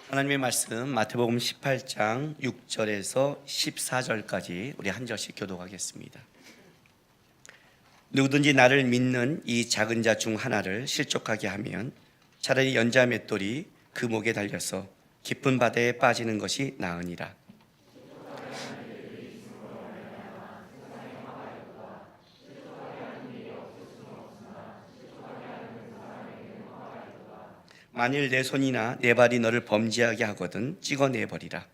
하나님의 말씀 마태복음 18장 6절에서 14절까지 우리 한 절씩 교독하겠습니다. 누구든지 나를 믿는 이 작은 자 중 하나를 실족하게 하면 차라리 연자 맷돌이 그 목에 달려서 깊은 바다에 빠지는 것이 나으니라. 만일 내 손이나 내 발이 너를 범죄하게 하거든 찍어내버리라.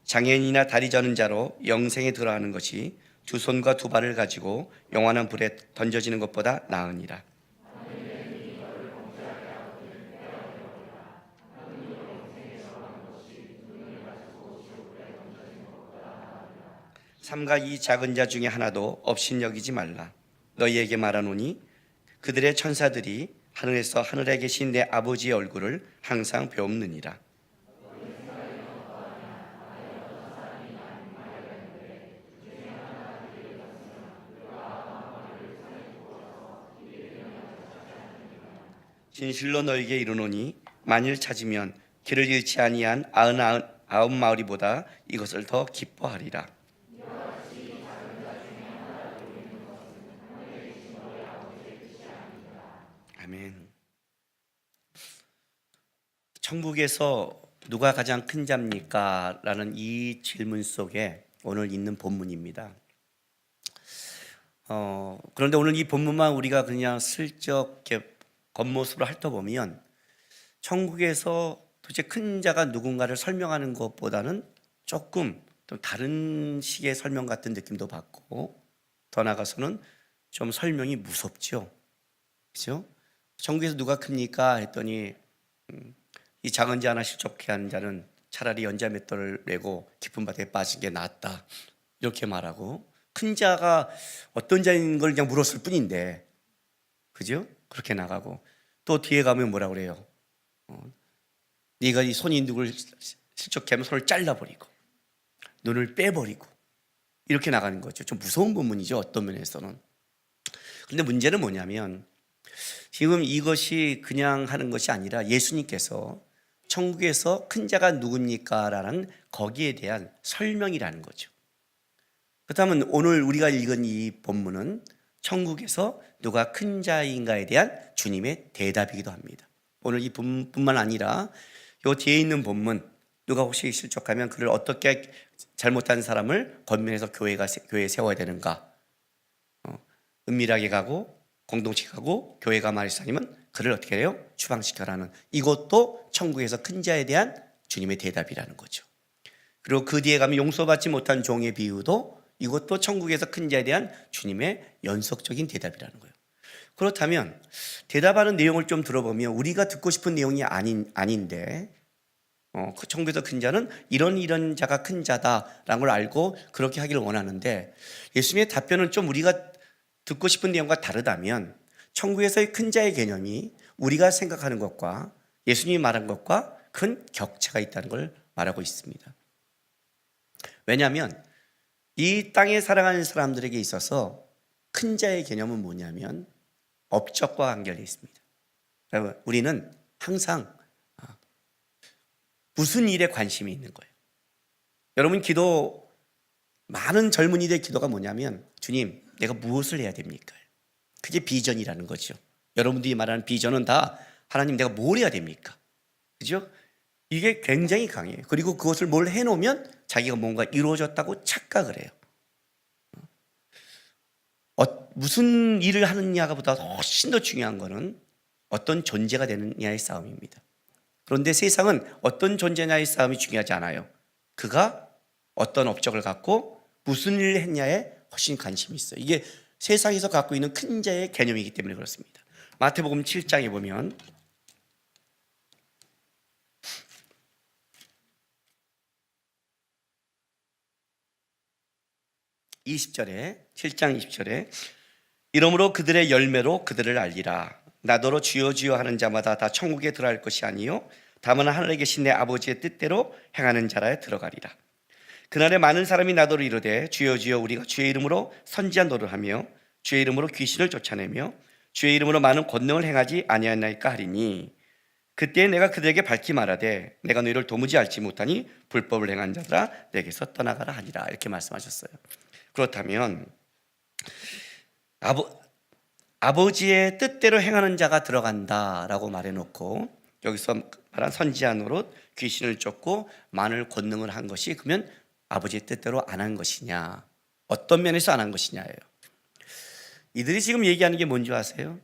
장애인이나 다리 저는 자로 영생에 들어가는 것이 두 손과 두 발을 가지고 영원한 불에 던져지는 것보다 나으니라. 삼가 이 작은 자 중에 하나도 업신여기지 말라. 너희에게 말하노니 그들의 천사들이 하늘에서 하늘에 계신 내 아버지의 얼굴을 항상 배움느니라. 진실로 너희에게 이르노니 만일 찾으면 길을 잃지 아니한 99 마을이보다 이것을 더 기뻐하리라. 아멘. 천국에서 누가 가장 큰 자입니까? 라는 이 질문 속에 오늘 있는 본문입니다. 그런데 오늘 이 본문만 우리가 그냥 슬쩍 이렇게 겉모습으로 핥아보면 천국에서 도대체 큰 자가 누군가를 설명하는 것보다는 조금 또 다른 식의 설명 같은 느낌도 받고, 더 나아가서는 좀 설명이 무섭죠. 그렇죠? 천국에서 누가 큽니까? 했더니 이 작은 자 하나 실족해 한 자는 차라리 연자 맷돌을 메고 깊은 바다에 빠진 게 낫다, 이렇게 말하고, 큰 자가 어떤 자인 걸 그냥 물었을 뿐인데, 그죠? 그렇게 나가고, 또 뒤에 가면 뭐라 그래요? 네가 이 손이 누굴 실족해 하면 손을 잘라버리고 눈을 빼버리고 이렇게 나가는 거죠. 좀 무서운 본문이죠, 어떤 면에서는. 그런데 문제는 뭐냐면 지금 이것이 그냥 하는 것이 아니라 예수님께서 천국에서 큰 자가 누굽니까? 라는 거기에 대한 설명이라는 거죠. 그렇다면 오늘 우리가 읽은 이 본문은 천국에서 누가 큰 자인가에 대한 주님의 대답이기도 합니다. 오늘 이 본문뿐만 아니라 이 뒤에 있는 본문, 누가 혹시 실족하면 그를 어떻게 잘못한 사람을 권면해서 교회에 세워야 되는가, 은밀하게 가고 공동체 가고 교회가 말이 아니면 그를 어떻게 해요? 추방시켜라는, 이것도 천국에서 큰 자에 대한 주님의 대답이라는 거죠. 그리고 그 뒤에 가면 용서받지 못한 종의 비유도 이것도 천국에서 큰 자에 대한 주님의 연속적인 대답이라는 거예요. 그렇다면 대답하는 내용을 좀 들어보면 우리가 듣고 싶은 내용이 아닌데 그 천국에서 큰 자는 이런 자가 큰 자다라는 걸 알고 그렇게 하기를 원하는데, 예수님의 답변은 좀 우리가 듣고 싶은 내용과 다르다면 천국에서의 큰 자의 개념이 우리가 생각하는 것과 예수님이 말한 것과 큰 격차가 있다는 걸 말하고 있습니다. 왜냐하면 이 땅에 살아가는 사람들에게 있어서 큰 자의 개념은 뭐냐면 업적과 관계되어 있습니다. 여러분, 우리는 항상 무슨 일에 관심이 있는 거예요. 여러분, 많은 젊은이들의 기도가 뭐냐면 주님, 내가 무엇을 해야 됩니까? 그게 비전이라는 거죠. 여러분들이 말하는 비전은 다 하나님, 내가 뭘 해야 됩니까? 그죠? 이게 굉장히 강해요. 그리고 그것을 뭘 해놓으면 자기가 뭔가 이루어졌다고 착각을 해요. 무슨 일을 하느냐가 보다 훨씬 더 중요한 것은 어떤 존재가 되느냐의 싸움입니다. 그런데 세상은 어떤 존재냐의 싸움이 중요하지 않아요. 그가 어떤 업적을 갖고 무슨 일을 했냐에 훨씬 관심이 있어요. 이게 세상에서 갖고 있는 큰 자의 개념이기 때문에 그렇습니다. 마태복음 7장에 보면 7장 20절에 이러므로 그들의 열매로 그들을 알리라. 나더러 주여 주여 하는 자마다 다 천국에 들어갈 것이 아니요 다만 하늘에 계신 내 아버지의 뜻대로 행하는 자라에 들어가리라. 그날에 많은 사람이 나더러 이르되 주여 주여 우리가 주의 이름으로 선지한 노를 하며 주의 이름으로 귀신을 쫓아내며 주의 이름으로 많은 권능을 행하지 아니하나이까 하리니, 그때 내가 그들에게 밝히 말하되 내가 너희를 도무지 알지 못하니 불법을 행한 자들아 내게서 떠나가라 하니라. 이렇게 말씀하셨어요. 그렇다면 아버지의 뜻대로 행하는 자가 들어간다라고 말해놓고 여기서 말한 선지자 노릇, 귀신을 쫓고 많은 권능을 한 것이 그러면 아버지의 뜻대로 안 한 것이냐, 어떤 면에서 안 한 것이냐예요. 이들이 지금 얘기하는 게 뭔지 아세요?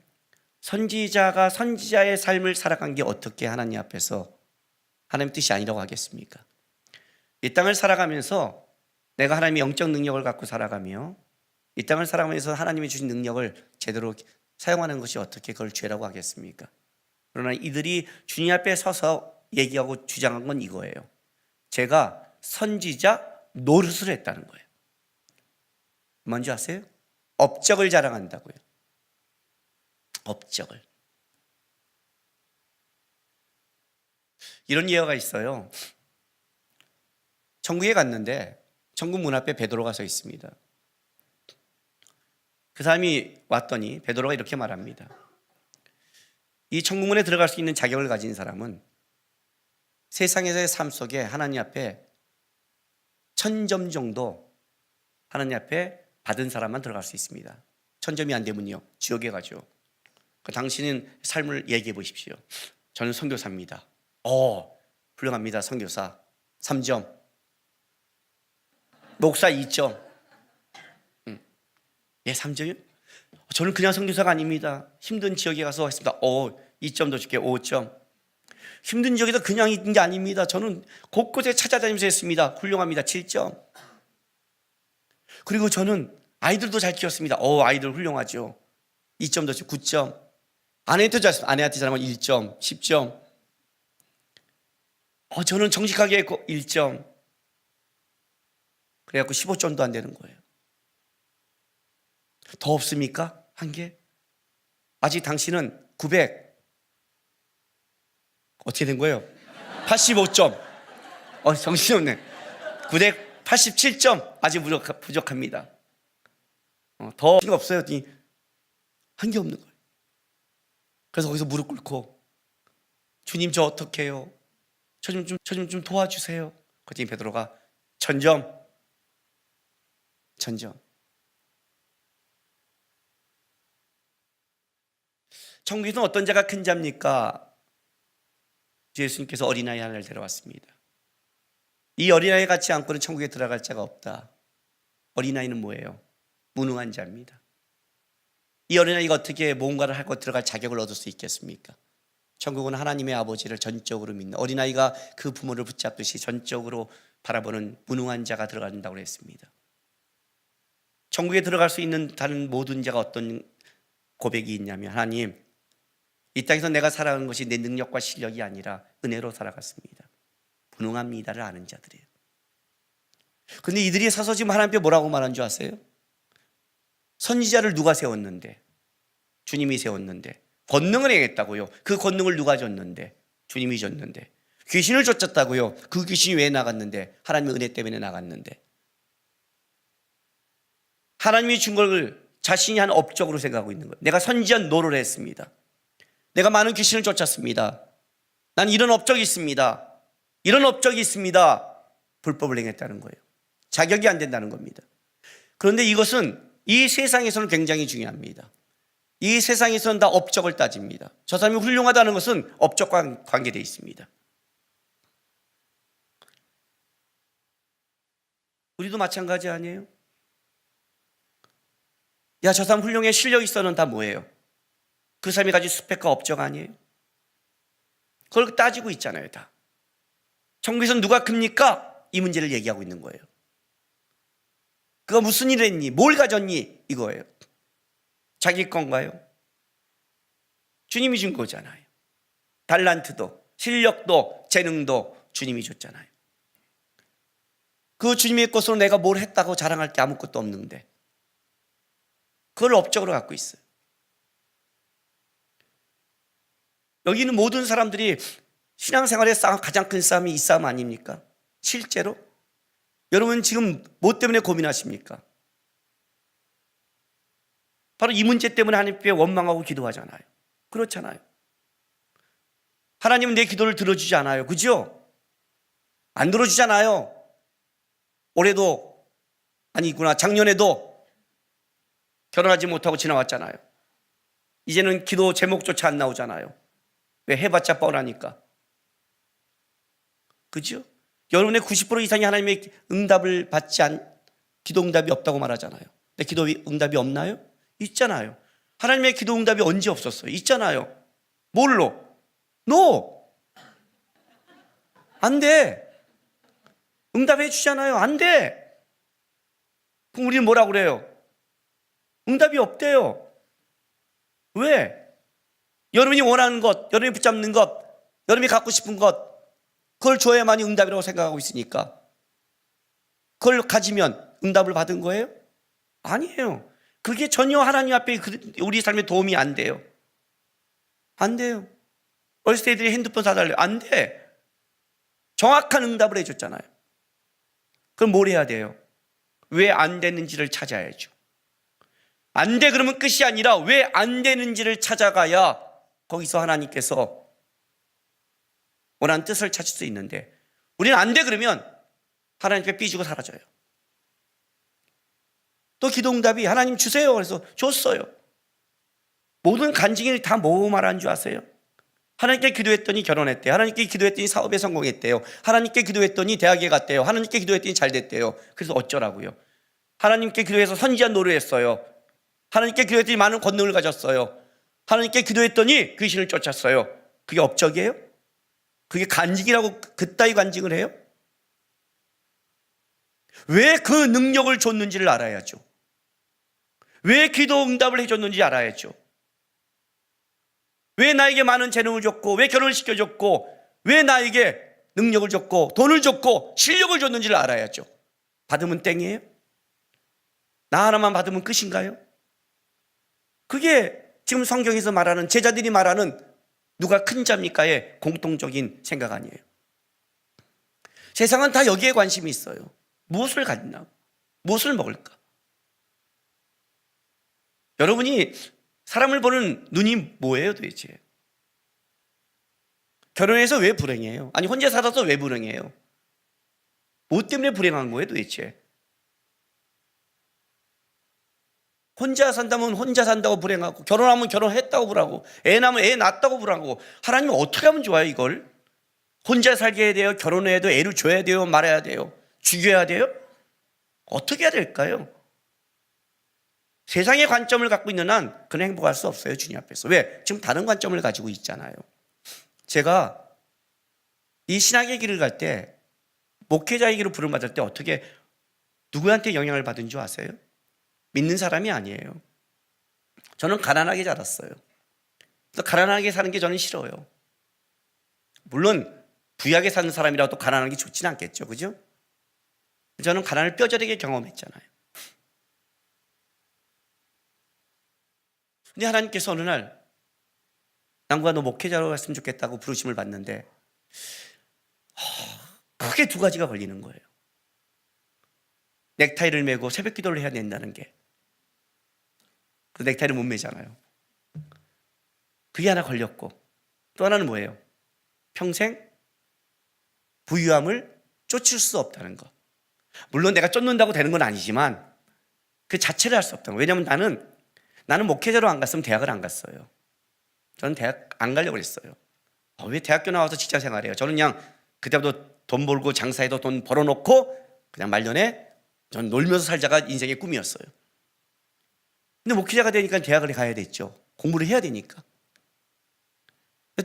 선지자가 선지자의 삶을 살아간 게 어떻게 하나님 앞에서 하나님의 뜻이 아니라고 하겠습니까? 이 땅을 살아가면서 내가 하나님의 영적 능력을 갖고 살아가며 이 땅을 살아가면서 하나님이 주신 능력을 제대로 사용하는 것이 어떻게 그걸 죄라고 하겠습니까? 그러나 이들이 주님 앞에 서서 얘기하고 주장한 건 이거예요. 제가 선지자 노릇을 했다는 거예요. 뭔지 아세요? 업적을 자랑한다고요. 업적을. 이런 예화가 있어요. 천국에 갔는데 천국 문 앞에 베드로가 서 있습니다. 그 사람이 왔더니 베드로가 이렇게 말합니다. 이 천국문에 들어갈 수 있는 자격을 가진 사람은 세상에서의 삶 속에 하나님 앞에 1000점 정도 하나님 앞에 받은 사람만 들어갈 수 있습니다. 1000점이 안 되면요 지옥에 가죠. 당신은 삶을 얘기해 보십시오. 저는 선교사입니다. 훌륭합니다. 선교사 3점, 목사 2점. 예, 3점이요? 저는 그냥 선교사가 아닙니다. 힘든 지역에 가서 했습니다. 2점 더 줄게요. 5점. 힘든 지역에서 그냥 있는 게 아닙니다. 저는 곳곳에 찾아다니면서 했습니다. 훌륭합니다. 7점. 그리고 저는 아이들도 잘 키웠습니다. 아이들 훌륭하죠. 2점 더 주고 9점. 아내한테 잘했습니다. 아내한테 잘하면 1점, 10점. 저는 정직하게 했고 1점. 그래갖고 15점도 안 되는 거예요. 더 없습니까? 한 개? 아직 당신은 900. 어떻게 된 거예요? 85점. 정신없네. 987점. 아직 부족합니다. 더 없어요. 한 게 없는 거예요. 그래서 거기서 무릎 꿇고 주님 저 어떻게 해요? 저 좀 도와주세요. 그랬더니 베드로가 1000점. 천국에서는 어떤 자가 큰 자입니까? 예수님께서 어린아이 하나를 데려왔습니다. 이 어린아이 같지 않고는 천국에 들어갈 자가 없다. 어린아이는 뭐예요? 무능한 자입니다. 이 어린아이가 어떻게 뭔가를 하고 들어갈 자격을 얻을 수 있겠습니까? 천국은 하나님의 아버지를 전적으로 믿는 어린아이가 그 부모를 붙잡듯이 전적으로 바라보는 무능한 자가 들어간다고 했습니다. 천국에 들어갈 수 있는 다른 모든 자가 어떤 고백이 있냐면 하나님, 이 땅에서 내가 살아가는 것이 내 능력과 실력이 아니라 은혜로 살아갔습니다. 무능합니다를 아는 자들이에요. 그런데 이들이 서서 지금 하나님 앞에 뭐라고 말한 줄 아세요? 선지자를 누가 세웠는데? 주님이 세웠는데. 권능을 행했다고요. 그 권능을 누가 줬는데? 주님이 줬는데. 귀신을 쫓았다고요. 그 귀신이 왜 나갔는데? 하나님의 은혜 때문에 나갔는데. 하나님이 준 걸 자신이 한 업적으로 생각하고 있는 거예요. 내가 선지자 노를 했습니다. 내가 많은 귀신을 쫓았습니다. 난 이런 업적이 있습니다. 이런 업적이 있습니다. 불법을 행했다는 거예요. 자격이 안 된다는 겁니다. 그런데 이것은 이 세상에서는 굉장히 중요합니다. 이 세상에서는 다 업적을 따집니다. 저 사람이 훌륭하다는 것은 업적과 관계되어 있습니다. 우리도 마찬가지 아니에요? 야, 저 사람 훌륭해, 실력 있어는 다 뭐예요? 그 사람이 가진 스펙과 업적 아니에요? 그걸 따지고 있잖아요, 다. 천국에서는 누가 큽니까? 이 문제를 얘기하고 있는 거예요. 그가 무슨 일을 했니? 뭘 가졌니? 이거예요. 자기 건가요? 주님이 준 거잖아요. 달란트도, 실력도, 재능도 주님이 줬잖아요. 그 주님의 것으로 내가 뭘 했다고 자랑할 게 아무것도 없는데 그걸 업적으로 갖고 있어요. 여기 있는 모든 사람들이 신앙생활의 싸움, 가장 큰 싸움이 이 싸움 아닙니까? 실제로? 여러분 지금 뭐 때문에 고민하십니까? 바로 이 문제 때문에 하나님께 원망하고 기도하잖아요. 그렇잖아요. 하나님은 내 기도를 들어주지 않아요. 그죠? 안 들어주잖아요. 올해도 아니구나 작년에도 결혼하지 못하고 지나왔잖아요. 이제는 기도 제목조차 안 나오잖아요. 왜? 해봤자 뻔하니까. 그죠? 여러분의 90% 이상이 하나님의 응답을 받지 기도 응답이 없다고 말하잖아요. 근데 기도 응답이 없나요? 있잖아요. 하나님의 기도 응답이 언제 없었어요? 있잖아요. 뭘로? No! 안 돼. 응답해 주잖아요. 안 돼. 그럼 우리는 뭐라고 그래요? 응답이 없대요. 왜? 여러분이 원하는 것, 여러분이 붙잡는 것, 여러분이 갖고 싶은 것, 그걸 줘야만이 응답이라고 생각하고 있으니까 그걸 가지면 응답을 받은 거예요? 아니에요. 그게 전혀 하나님 앞에 우리 삶에 도움이 안 돼요. 안 돼요. 어렸을 때 애들이 핸드폰 사달래요. 안 돼. 정확한 응답을 해줬잖아요. 그럼 뭘 해야 돼요? 왜 안 되는지를 찾아야죠. 안 돼 그러면 끝이 아니라 왜 안 되는지를 찾아가야 거기서 하나님께서 원하는 뜻을 찾을 수 있는데, 우리는 안 돼 그러면 하나님께 삐지고 사라져요. 또 기도응답이 하나님 주세요 그래서 줬어요. 모든 간증이 다 뭐 말하는 줄 아세요? 하나님께 기도했더니 결혼했대요. 하나님께 기도했더니 사업에 성공했대요. 하나님께 기도했더니 대학에 갔대요. 하나님께 기도했더니 잘 됐대요. 그래서 어쩌라고요? 하나님께 기도해서 선지자 노릇했어요. 하나님께 기도했더니 많은 권능을 가졌어요. 하나님께 기도했더니 귀신을 쫓았어요. 그게 업적이에요? 그게 간증이라고 그따위 간증을 해요? 왜 그 능력을 줬는지를 알아야죠. 왜 기도 응답을 해줬는지 알아야죠. 왜 나에게 많은 재능을 줬고, 왜 결혼을 시켜줬고, 왜 나에게 능력을 줬고, 돈을 줬고, 실력을 줬는지를 알아야죠. 받으면 땡이에요? 나 하나만 받으면 끝인가요? 그게 지금 성경에서 말하는, 제자들이 말하는 누가 큰 자입니까의 공통적인 생각 아니에요. 세상은 다 여기에 관심이 있어요. 무엇을 갖나? 무엇을 먹을까? 여러분이 사람을 보는 눈이 뭐예요 도대체? 결혼해서 왜 불행해요? 아니 혼자 살아서 왜 불행해요? 뭐 때문에 불행한 거예요 도대체? 혼자 산다면 혼자 산다고 불행하고, 결혼하면 결혼했다고 불행하고, 애 낳으면 애 낳았다고 불행하고. 하나님은 어떻게 하면 좋아요 이걸? 혼자 살게 해야 돼요? 결혼해야 돼요? 애를 줘야 돼요? 말아야 돼요? 죽여야 돼요? 어떻게 해야 될까요? 세상의 관점을 갖고 있는 한 그는 행복할 수 없어요 주님 앞에서. 왜? 지금 다른 관점을 가지고 있잖아요. 제가 이 신학의 길을 갈 때, 목회자의 길을 부름받을 때 어떻게 누구한테 영향을 받은 줄 아세요? 믿는 사람이 아니에요. 저는 가난하게 자랐어요. 그래서 가난하게 사는 게 저는 싫어요. 물론 부유하게 사는 사람이라도 가난한 게 좋지는 않겠죠, 그죠? 저는 가난을 뼈저리게 경험했잖아요. 근데 하나님께서 어느 날 남과 너 목회자로 했으면 좋겠다고 부르심을 받는데 크게 두 가지가 걸리는 거예요. 넥타이를 메고 새벽 기도를 해야 된다는 게, 그 넥타이를 못 매잖아요. 그게 하나 걸렸고, 또 하나는 뭐예요? 평생 부유함을 쫓을 수 없다는 거. 물론 내가 쫓는다고 되는 건 아니지만 그 자체를 할 수 없다는 거. 왜냐하면 나는 목회자로 안 갔으면 대학을 안 갔어요. 저는 대학 안 가려고 그랬어요. 왜 대학교 나와서 직장 생활해요? 저는 그냥 그때부터 돈 벌고 장사해도 돈 벌어놓고 그냥 말년에 전 놀면서 살자가 인생의 꿈이었어요. 근데 목회자가 되니까 대학을 가야 됐죠. 공부를 해야 되니까.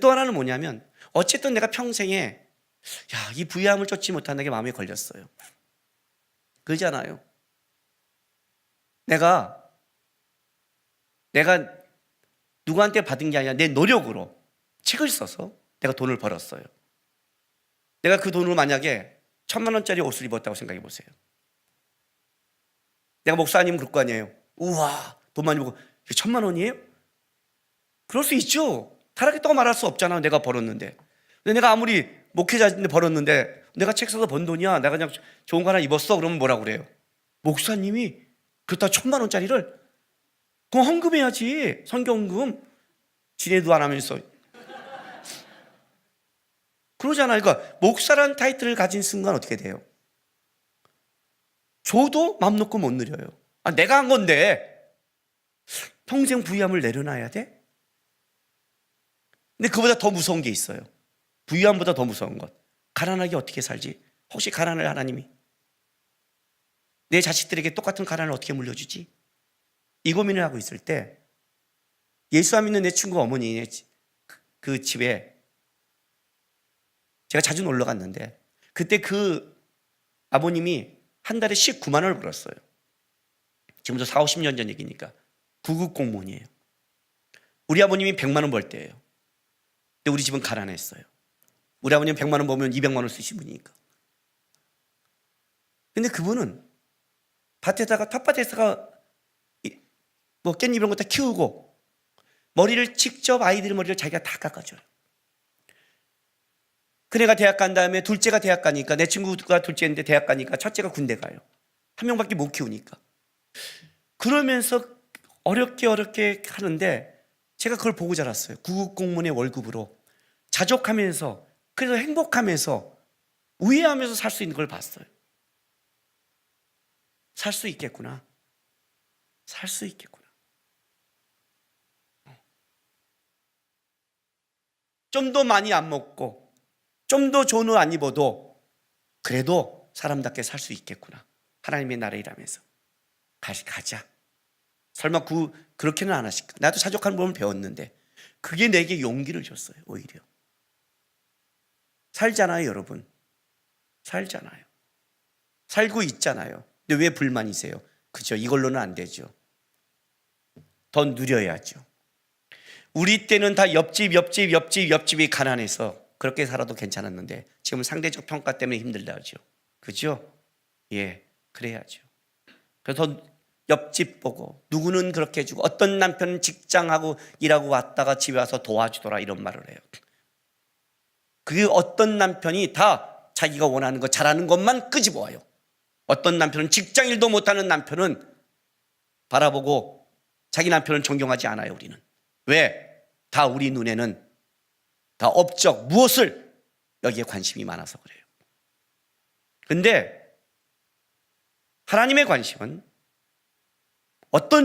또 하나는 뭐냐면, 어쨌든 내가 평생에 이 부유함을 쫓지 못한다는 게 마음에 걸렸어요. 그러잖아요. 내가 누구한테 받은 게 아니라 내 노력으로 책을 써서 내가 돈을 벌었어요. 내가 그 돈으로 만약에 1,000만 원짜리 옷을 입었다고 생각해 보세요. 내가 목사님 그럴 거 아니에요. 우와, 돈 많이 벌고 1,000만 원이에요? 그럴 수 있죠. 타락했다고 말할 수 없잖아. 내가 벌었는데. 근데 내가 아무리 목회자인데 벌었는데 내가 책 써서 번 돈이야, 내가 그냥 좋은 거 하나 입었어, 그러면 뭐라고 그래요? 목사님이 그렇다 1,000만 원짜리를? 그럼 헌금해야지. 성경금. 지네도 안 하면서. 그러잖아요. 그러니까 목사라는 타이틀을 가진 순간 어떻게 돼요? 줘도 맘 놓고 못 누려요. 아, 내가 한 건데 평생 부유함을 내려놔야 돼? 근데 그보다 더 무서운 게 있어요. 부유함보다 더 무서운 것. 가난하게 어떻게 살지? 혹시 가난을 하나님이 내 자식들에게 똑같은 가난을 어떻게 물려주지? 이 고민을 하고 있을 때 예수 안 믿는 내 친구 어머니 그 집에 제가 자주 놀러 갔는데 그때 그 아버님이 한 달에 19만 원을 벌었어요. 지금부터 4, 50년 전 얘기니까. 구급 공무원이에요. 우리 아버님이 100만 원 벌 때예요. 근데 우리 집은 가난했어요. 우리 아버님 100만 원 벌면 200만 원 쓰신 분이니까. 근데 그분은 밭에다가 텃밭에다가 뭐 깻잎 이런 거 다 키우고 머리를 직접 아이들 머리를 자기가 다 깎아줘요. 큰애가 대학 간 다음에 둘째가 대학 가니까 내 친구가 둘째인데 대학 가니까 첫째가 군대 가요. 한 명밖에 못 키우니까. 그러면서 어렵게 하는데 제가 그걸 보고 자랐어요. 구급 공무원의 월급으로 자족하면서 그래서 행복하면서 우애하면서 살 수 있는 걸 봤어요. 살 수 있겠구나. 살 수 있겠구나. 좀 더 많이 안 먹고 좀 더 좋은 옷 안 입어도 그래도 사람답게 살 수 있겠구나. 하나님의 나라에 일하면서 가자. 설마 그렇게는 안 하실까? 나도 사족하는 법을 배웠는데 그게 내게 용기를 줬어요. 오히려 살잖아요, 여러분. 살잖아요. 살고 있잖아요. 근데 왜 불만이세요? 그죠? 이걸로는 안 되죠. 더 누려야죠. 우리 때는 다 옆집이 가난해서 그렇게 살아도 괜찮았는데 지금 상대적 평가 때문에 힘들다죠. 그죠? 예, 그래야죠. 그래서 옆집 보고 누구는 그렇게 해주고 어떤 남편은 직장하고 일하고 왔다가 집에 와서 도와주더라 이런 말을 해요. 그 어떤 남편이 다 자기가 원하는 거 잘하는 것만 끄집어와요. 어떤 남편은 직장일도 못하는 남편은 바라보고 자기 남편은 존경하지 않아요. 우리는 왜? 다 우리 눈에는 다 업적 무엇을 여기에 관심이 많아서 그래요. 근데 하나님의 관심은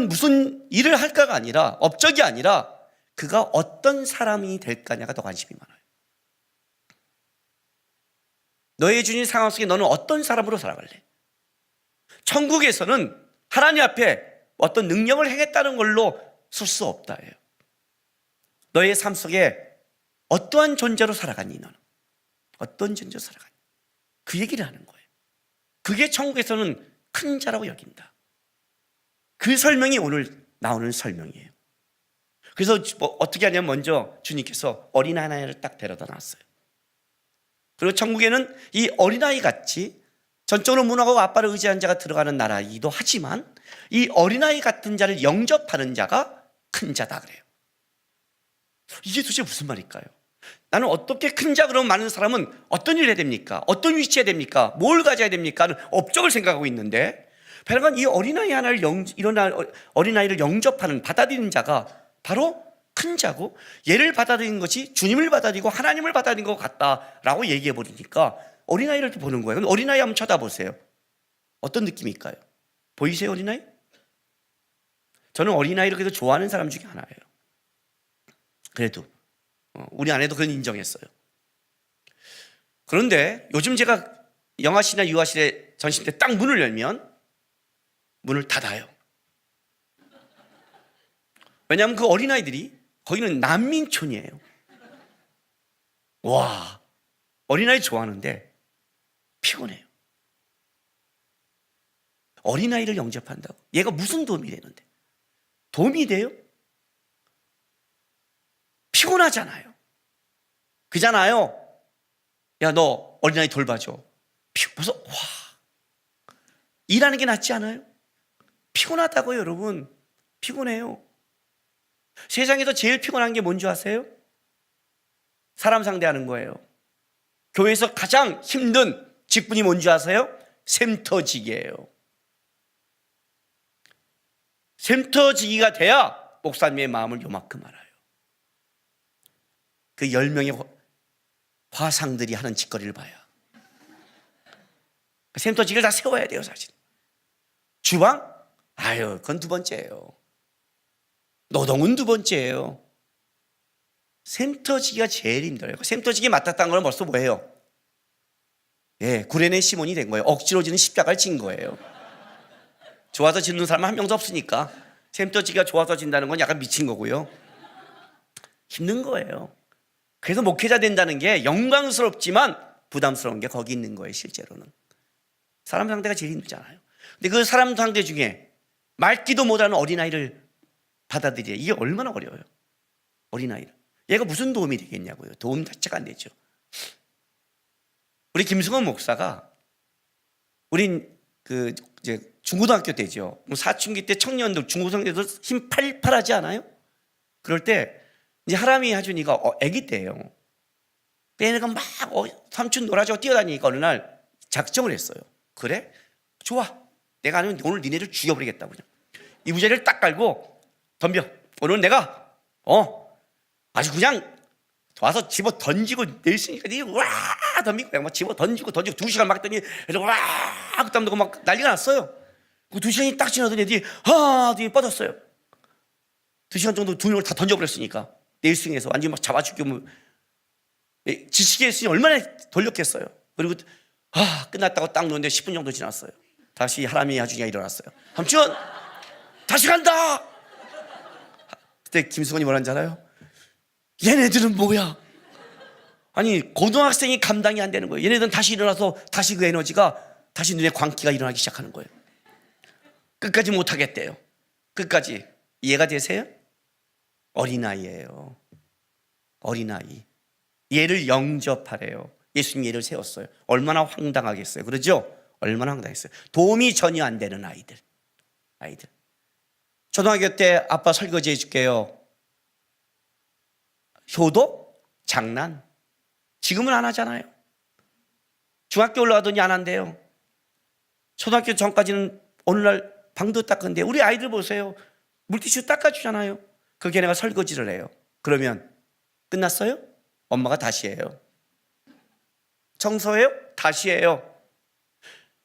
무슨 일을 할까가 아니라 업적이 아니라 그가 어떤 사람이 될까냐가 더 관심이 많아요. 너의 주님 상황 속에 너는 어떤 사람으로 살아갈래? 천국에서는 하나님 앞에 어떤 능력을 행했다는 걸로 쓸 수 없다예요. 너의 삶 속에 어떠한 존재로 살아갔니 너는? 어떤 존재로 살아갔니? 그 얘기를 하는 거예요. 그게 천국에서는 큰 자라고 여긴다. 그 설명이 오늘 나오는 설명이에요. 그래서 어떻게 하냐면 먼저 주님께서 어린아이를 딱 데려다 놨어요. 그리고 천국에는 이 어린아이 같이 전적으로 문화고 아빠를 의지한 자가 들어가는 나라이기도 하지만 이 어린아이 같은 자를 영접하는 자가 큰 자다 그래요. 이게 도대체 무슨 말일까요? 나는 어떻게 큰 자 그러면 많은 사람은 어떤 일을 해야 됩니까? 어떤 위치에 됩니까? 뭘 가져야 됩니까? 하는 업적을 생각하고 있는데 베라간 이 어린아이 어린아이를 영접하는 받아들이는 자가 바로 큰 자고 얘를 받아들이는 것이 주님을 받아들이고 하나님을 받아들이는 것 같다라고 얘기해 버리니까 어린아이를 보는 거예요. 어린아이 한번 쳐다보세요. 어떤 느낌일까요? 보이세요 어린아이? 저는 어린아이를 그래도 좋아하는 사람 중에 하나예요. 그래도 우리 아내도 그건 인정했어요. 그런데 요즘 제가 영화실이나 유아실에 전신 때 딱 문을 열면 문을 닫아요. 왜냐하면 그 어린아이들이 거기는 난민촌이에요. 와, 어린아이 좋아하는데 피곤해요. 어린아이를 영접한다고 얘가 무슨 도움이 되는데? 도움이 돼요? 피곤하잖아요. 그잖아요. 야, 너 어린아이 돌봐줘. 벌써 와, 일하는 게 낫지 않아요? 피곤하다고요, 여러분. 피곤해요. 세상에서 제일 피곤한 게 뭔지 아세요? 사람 상대하는 거예요. 교회에서 가장 힘든 직분이 뭔지 아세요? 샘터지기예요. 샘터지기가 돼야 목사님의 마음을 요만큼 알아요. 그 10명의 화상들이 하는 짓거리를 봐요. 샘터지기를 다 세워야 돼요, 사실. 주방? 아유, 그건 두 번째예요. 노동은 두 번째예요. 샘터지기가 제일 힘들어요. 샘터지기 맡았다는 건 벌써 뭐예요? 예, 구레네 시몬이 된 거예요. 억지로 지는 십자가를 진 거예요. 좋아서 짓는 사람은 한 명도 없으니까 샘터지기가 좋아서 진다는 건 약간 미친 거고요. 힘든 거예요. 그래서 목회자 된다는 게 영광스럽지만 부담스러운 게 거기 있는 거예요, 실제로는. 사람 상대가 제일 힘들잖아요. 근데 그 사람 상대 중에 말귀도 못하는 어린아이를 받아들이려, 이게 얼마나 어려워요. 어린아이를. 얘가 무슨 도움이 되겠냐고요. 도움 자체가 안 되죠. 우리 김승원 목사가, 우린 이제 중고등학교 때죠. 사춘기 때 청년들, 중고등학교에서 힘 팔팔하지 않아요? 그럴 때 이제 하람이 하준이가 아기 때예요. 얘네가 막 삼촌 놀아주고 뛰어다니니까 어느 날 작정을 했어요. 그래? 좋아. 내가 아니면 오늘 니네를 죽여버리겠다고. 그냥 이부자리를 딱 깔고 덤벼. 오늘은 내가 아주 그냥 와서 집어 던지고 내있으니까 와 덤비고 그냥 막 집어 던지고 2시간 막 했더니 와 땀나고 막 난리가 났어요. 그 2시간이 딱 지나더니 애들이 애들이 뻗었어요. 2시간 정도 두 명을 다 던져버렸으니까 내일승에서 완전히 막 잡아죽이고 지치게 했으니 얼마나 돌렸겠어요. 그리고 끝났다고 딱 놓는데 10분 정도 지났어요. 다시 하람이 아주가 일어났어요. 삼촌 다시 간다. 그때 김승원이 뭐라는 줄 알아요? 얘네들은 뭐야? 아니 고등학생이 감당이 안 되는 거예요. 얘네들은 다시 일어나서 다시 그 에너지가 다시 눈에 광기가 일어나기 시작하는 거예요. 끝까지 못하겠대요. 끝까지. 이해가 되세요? 어린아이예요. 어린아이. 얘를 영접하래요. 예수님이 얘를 세웠어요. 얼마나 황당하겠어요. 그러죠? 얼마나 황당했어요. 도움이 전혀 안 되는 아이들. 초등학교 때 아빠 설거지 해줄게요. 효도? 장난. 지금은 안 하잖아요. 중학교 올라가더니 안 한대요. 초등학교 전까지는 오늘날 방도 닦은데 우리 아이들 보세요. 물티슈 닦아주잖아요. 그 걔네가 설거지를 해요. 그러면 끝났어요? 엄마가 다시 해요. 청소해요? 다시 해요.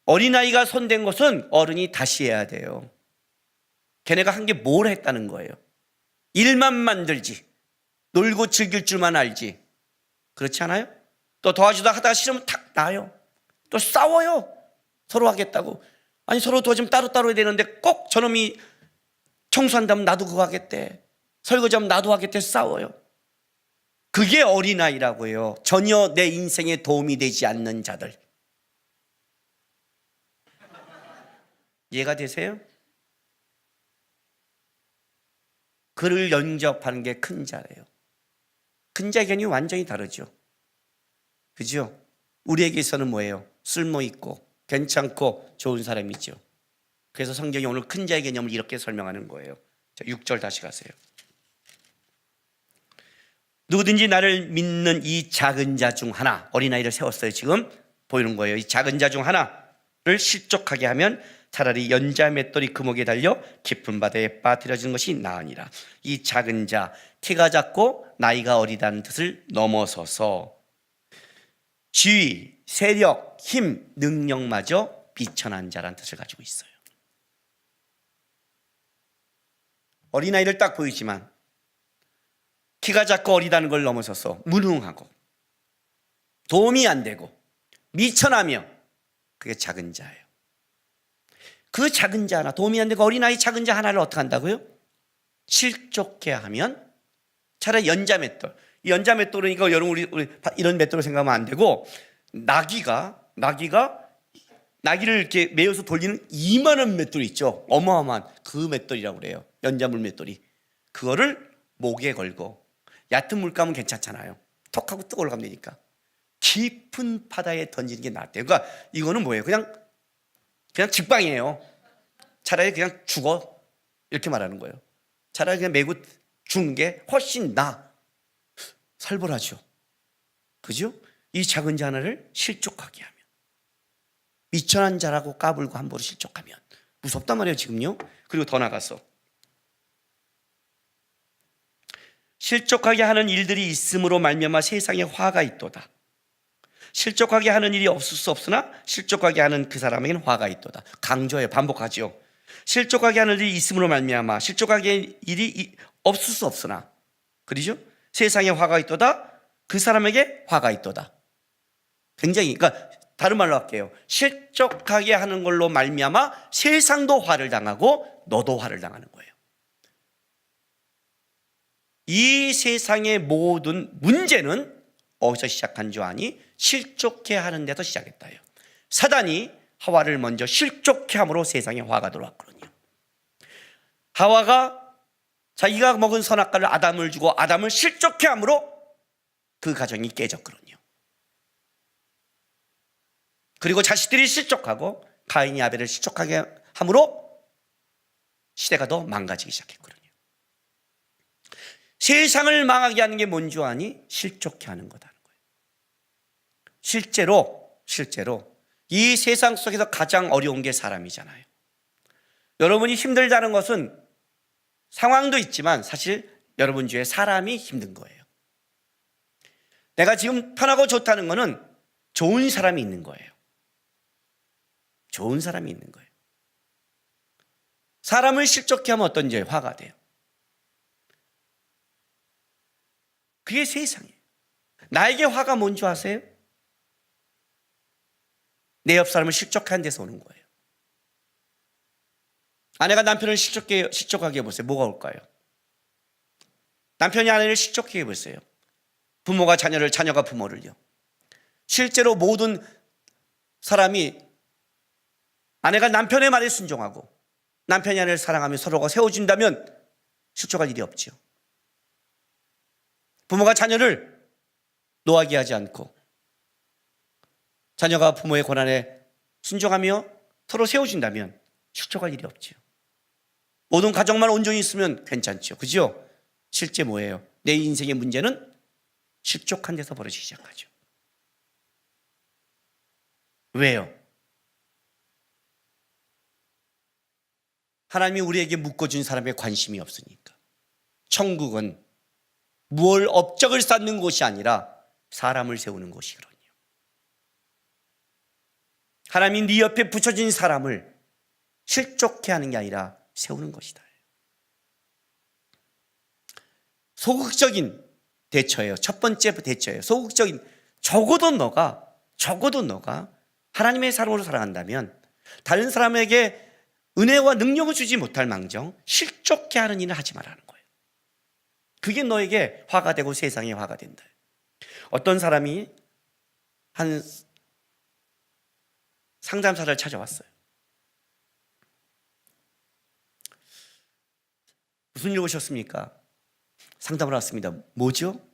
어린아이가 손댄 것은 어른이 다시 해야 돼요. 걔네가 한 게 뭘 했다는 거예요. 일만 만들지, 놀고 즐길 줄만 알지. 그렇지 않아요? 또 도와주다 하다가 싫으면 탁 놔요. 또 싸워요. 서로 하겠다고. 아니 서로 도와주면 따로따로 해야 되는데 꼭 저놈이 청소한다면 나도 그거 하겠대, 설거지하면 나도 하겠대, 싸워요. 그게 어린아이라고요. 전혀 내 인생에 도움이 되지 않는 자들. 이해가 되세요? 그를 영접하는 게 큰 자예요. 큰 자의 개념이 완전히 다르죠. 그죠? 우리에게서는 뭐예요? 쓸모있고 괜찮고 좋은 사람이죠. 그래서 성경이 오늘 큰 자의 개념을 이렇게 설명하는 거예요. 자, 6절 다시 가세요. 누구든지 나를 믿는 이 작은 자 중 하나, 어린아이를 세웠어요. 지금 보이는 거예요. 이 작은 자 중 하나를 실족하게 하면 차라리 연자 맷돌이 금옥에 달려 깊은 바다에 빠뜨려지는 것이 나으니라. 이 작은 자, 키가 작고 나이가 어리다는 뜻을 넘어서서 지위, 세력, 힘, 능력마저 비천한 자라는 뜻을 가지고 있어요. 어린아이를 딱 보이지만 키가 작고 어리다는 걸 넘어서서 무능하고 도움이 안 되고 미천하며, 그게 작은 자예요. 그 작은 자 하나, 도움이 안 되고 어린아이 작은 자 하나를 어떻게 한다고요? 실족해 하면 차라리 연자 맷돌. 이 연자 맷돌은 이거 여러분 우리 이런 맷돌을 생각하면 안 되고, 나귀를 이렇게 메어서 돌리는 이만한 맷돌이 있죠. 어마어마한 그 맷돌이라고 그래요. 연자물 맷돌이. 그거를 목에 걸고, 얕은 물감은 괜찮잖아요. 톡하고 뜨고 올라가면 되니까. 깊은 바다에 던지는 게 낫대요. 그러니까 이거는 뭐예요? 그냥 직방이에요. 차라리 그냥 죽어, 이렇게 말하는 거예요. 차라리 그냥 메고 죽는 게 훨씬 살벌하죠. 그죠? 이 작은 자 하나를 실족하게 하면, 미천한 자라고 까불고 함부로 실족하면 무섭단 말이에요, 지금요. 그리고 더 나가서 실족하게 하는 일들이 있음으로 말미암아 세상에 화가 있도다. 실족하게 하는 일이 없을 수 없으나 실족하게 하는 그 사람에게는 화가 있도다. 강조해요. 반복하죠. 실족하게 하는 일이 있음으로 말미암아 실족하게 일이 없을 수 없으나, 그러죠? 세상에 화가 있도다. 그 사람에게 화가 있도다. 굉장히, 그러니까 다른 말로 할게요. 실족하게 하는 걸로 말미암아 세상도 화를 당하고 너도 화를 당하는 거예요. 이 세상의 모든 문제는 어디서 시작한 줄 아니? 실족해 하는 데서 시작했다요. 사단이 하와를 먼저 실족해 함으로 세상에 화가 들어왔거든요. 하와가 자기가 먹은 선악과를 아담을 주고 아담을 실족해 함으로 그 가정이 깨졌거든요. 그리고 자식들이 실족하고 가인이 아벨을 실족하게 함으로 시대가 더 망가지기 시작했거든요. 세상을 망하게 하는 게 뭔 줄 아니? 실족해 하는 거다는 거예요. 실제로 이 세상 속에서 가장 어려운 게 사람이잖아요. 여러분이 힘들다는 것은 상황도 있지만 사실 여러분 주위에 사람이 힘든 거예요. 내가 지금 편하고 좋다는 거는 좋은 사람이 있는 거예요. 좋은 사람이 있는 거예요. 사람을 실족해 하면 어떤지 화가 돼요. 그게 세상이에요. 나에게 화가 뭔지 아세요? 내 옆 사람을 실족한 데서 오는 거예요. 아내가 남편을 실족하게 해보세요. 뭐가 올까요? 남편이 아내를 실족하게 해보세요. 부모가 자녀를, 자녀가 부모를요. 실제로 모든 사람이 아내가 남편의 말에 순종하고 남편이 아내를 사랑하며 서로가 세워준다면 실족할 일이 없죠. 부모가 자녀를 노하게 하지 않고 자녀가 부모의 권한에 순종하며 서로 세워준다면 실족할 일이 없죠. 모든 가정만 온전히 있으면 괜찮죠. 그죠? 실제 뭐예요? 내 인생의 문제는 실족한 데서 벌어지기 시작하죠. 왜요? 하나님이 우리에게 묶어준 사람에 관심이 없으니까. 천국은 무얼 업적을 쌓는 곳이 아니라 사람을 세우는 곳이거든요. 하나님이 네 옆에 붙여진 사람을 실족해 하는 게 아니라 세우는 것이다. 소극적인 대처예요. 첫 번째 대처예요. 소극적인, 적어도 너가 하나님의 사람으로 살아간다면 다른 사람에게 은혜와 능력을 주지 못할 망정 실족해 하는 일을 하지 말라는 거예요. 그게 너에게 화가 되고 세상에 화가 된다. 어떤 사람이 한 상담사를 찾아왔어요. 무슨 일 오셨습니까? 상담을 왔습니다. 뭐죠?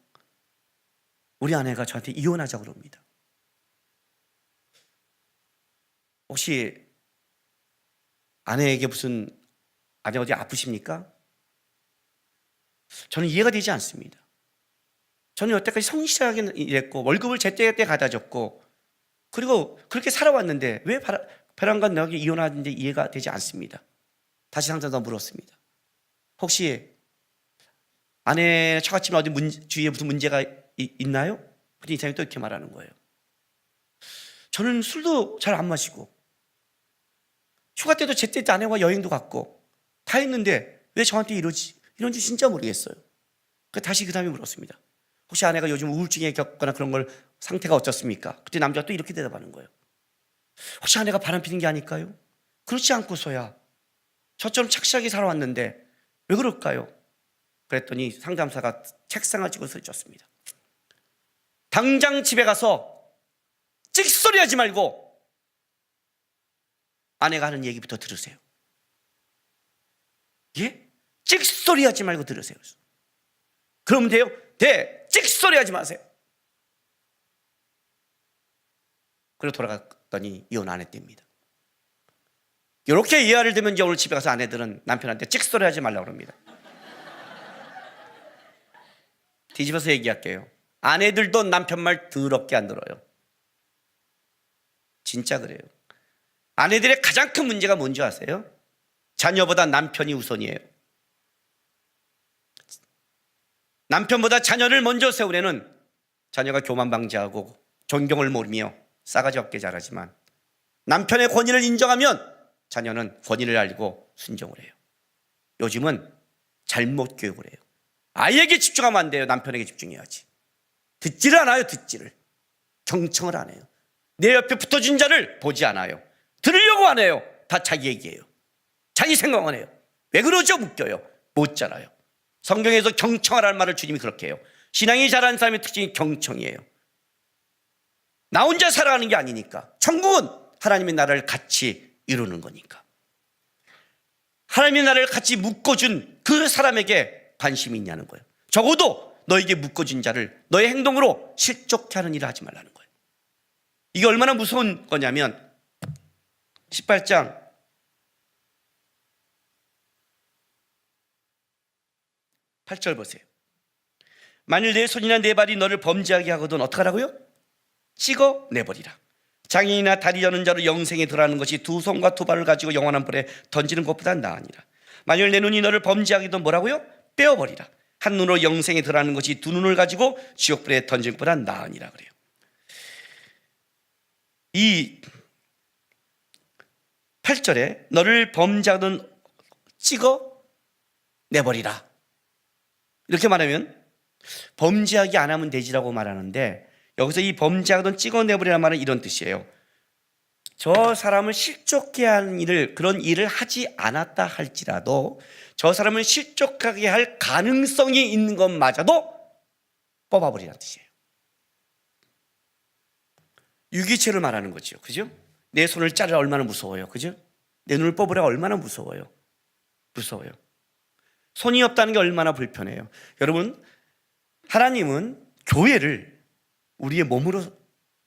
우리 아내가 저한테 이혼하자고 그럽니다. 혹시 아내에게 아내 어디 아프십니까? 저는 이해가 되지 않습니다. 저는 여태까지 성실하게 일했고 월급을 제때제때 갖다 줬고 그리고 그렇게 살아왔는데 왜 배란과 나에게 이혼하는데 이해가 되지 않습니다. 다시 상담사 물었습니다. 혹시 아내 처갓집에 어디 주위에 무슨 문제가 있나요? 그랬더니 이 사람이 또 이렇게 말하는 거예요. 저는 술도 잘 안 마시고 휴가 때도 제때 아내와 여행도 갔고 다 했는데 왜 저한테 이런지 진짜 모르겠어요. 다시 그 다음에 물었습니다. 혹시 아내가 요즘 우울증에 겪거나 그런 걸 상태가 어떻습니까? 그때 남자가 또 이렇게 대답하는 거예요. 혹시 아내가 바람 피는 게 아닐까요? 그렇지 않고서야 저처럼 착실하게 살아왔는데 왜 그럴까요? 그랬더니 상담사가 책상을 쥐고 소리쳤습니다. 당장 집에 가서 찍소리 하지 말고 아내가 하는 얘기부터 들으세요. 예? 찍소리 하지 말고 들으세요. 그러면 돼요? 네, 찍소리 하지 마세요. 그리고 돌아갔더니 이혼 안 했답니다. 이렇게 이해를 들면 이제 오늘 집에 가서 아내들은 남편한테 찍소리 하지 말라고 합니다. 뒤집어서 얘기할게요. 아내들도 남편 말 더럽게 안 들어요. 진짜 그래요. 아내들의 가장 큰 문제가 뭔지 아세요? 자녀보다 남편이 우선이에요. 남편보다 자녀를 먼저 세우려는 자녀가 교만 방지하고 존경을 모르며 싸가지 없게 자라지만 남편의 권위를 인정하면 자녀는 권위를 알고 순종을 해요. 요즘은 잘못 교육을 해요. 아이에게 집중하면 안 돼요. 남편에게 집중해야지. 듣지를 않아요. 듣지를. 경청을 안 해요. 내 옆에 붙어준 자를 보지 않아요. 들으려고 안 해요. 다 자기 얘기예요. 자기 생각만 해요. 왜 그러죠? 묶여요. 못 자라요. 성경에서 경청하라는 말을 주님이 그렇게 해요. 신앙이 자라는 사람의 특징이 경청이에요. 나 혼자 살아가는 게 아니니까. 천국은 하나님의 나라를 같이 이루는 거니까. 하나님의 나라를 같이 묶어준 그 사람에게 관심이 있냐는 거예요. 적어도 너에게 묶어준 자를 너의 행동으로 실족케 하는 일을 하지 말라는 거예요. 이게 얼마나 무서운 거냐면 18장 8절 보세요. 만일 내 손이나 내 발이 너를 범죄하게 하거든 어떡하라고요? 찍어 내버리라. 장애인이나 다리 여는 자로 영생에 들어가는 것이 두 손과 두 발을 가지고 영원한 불에 던지는 것보다 나으니라. 만일 내 눈이 너를 범죄하게도 뭐라고요? 빼어버리라. 한 눈으로 영생에 들어가는 것이 두 눈을 가지고 지옥불에 던지는 것보다 나으니라 그래요. 이 8절에 너를 범죄하던 찍어 내버리라 이렇게 말하면 범죄하기 안 하면 되지라고 말하는데, 여기서 이 범죄하던 찍어 내버리라는 말은 이런 뜻이에요. 저 사람을 실족케 하는 일을, 그런 일을 하지 않았다 할지라도 저 사람을 실족하게 할 가능성이 있는 것마저도 뽑아버리라는 뜻이에요. 유기체를 말하는 거죠. 그죠? 내 손을 자르라 얼마나 무서워요. 그죠? 내 눈을 뽑으라 얼마나 무서워요. 무서워요. 손이 없다는 게 얼마나 불편해요. 여러분, 하나님은 교회를 우리의 몸으로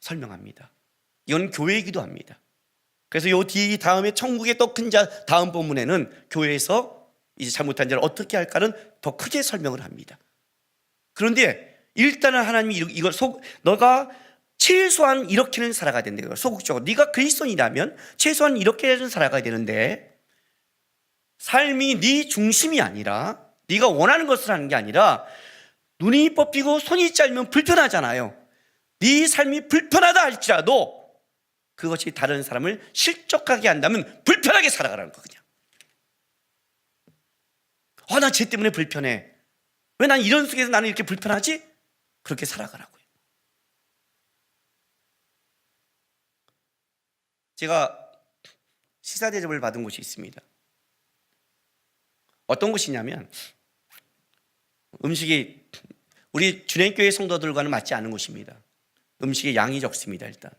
설명합니다. 이건 교회이기도 합니다. 그래서 요 뒤 다음에 천국의 또 큰 자 다음 본문에는 교회에서 이제 잘못한 자를 어떻게 할까는 더 크게 설명을 합니다. 그런데 일단은 하나님이 이걸 너가 최소한 이렇게는 살아가야 된다. 소극적으로 네가 그리스도인이라면 최소한 이렇게는 살아가야 되는데, 삶이 네 중심이 아니라 네가 원하는 것을 하는 게 아니라 눈이 뽑히고 손이 짧으면 불편하잖아요. 네 삶이 불편하다 할지라도 그것이 다른 사람을 실족하게 한다면 불편하게 살아가라는 거. 그냥 나 쟤 때문에 불편해. 왜 난 이런 속에서 나는 이렇게 불편하지? 그렇게 살아가라고요. 제가 시사 대접을 받은 곳이 있습니다. 어떤 곳이냐면 음식이 우리 주님교회 성도들과는 맞지 않은 곳입니다. 음식의 양이 적습니다. 일단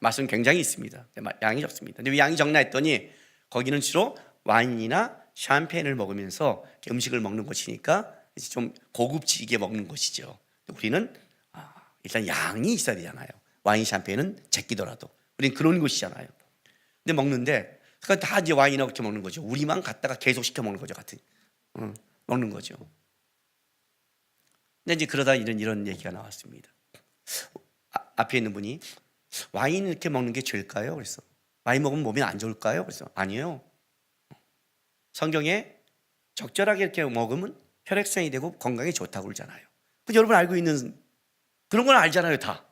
맛은 굉장히 있습니다. 양이 적습니다. 근데 왜 양이 적나 했더니 거기는 주로 와인이나 샴페인을 먹으면서 음식을 먹는 곳이니까 좀 고급지게 먹는 곳이죠. 우리는 일단 양이 있어야 되잖아요. 와인 샴페인은 제끼더라도 우리는 그런 곳이잖아요. 근데 먹는데 다 이제 와인하고 이렇게 먹는 거죠. 우리만 갖다가 계속 시켜 먹는 거죠. 먹는 거죠. 근데 이제 그러다 이런 얘기가 나왔습니다. 앞에 있는 분이 와인 이렇게 먹는 게 죄일까요? 그래서 와인 먹으면 몸에 안 좋을까요? 그래서 아니에요. 성경에 적절하게 이렇게 먹으면 혈액순환이 되고 건강에 좋다고 그러잖아요. 여러분 알고 있는 그런 건 알잖아요. 다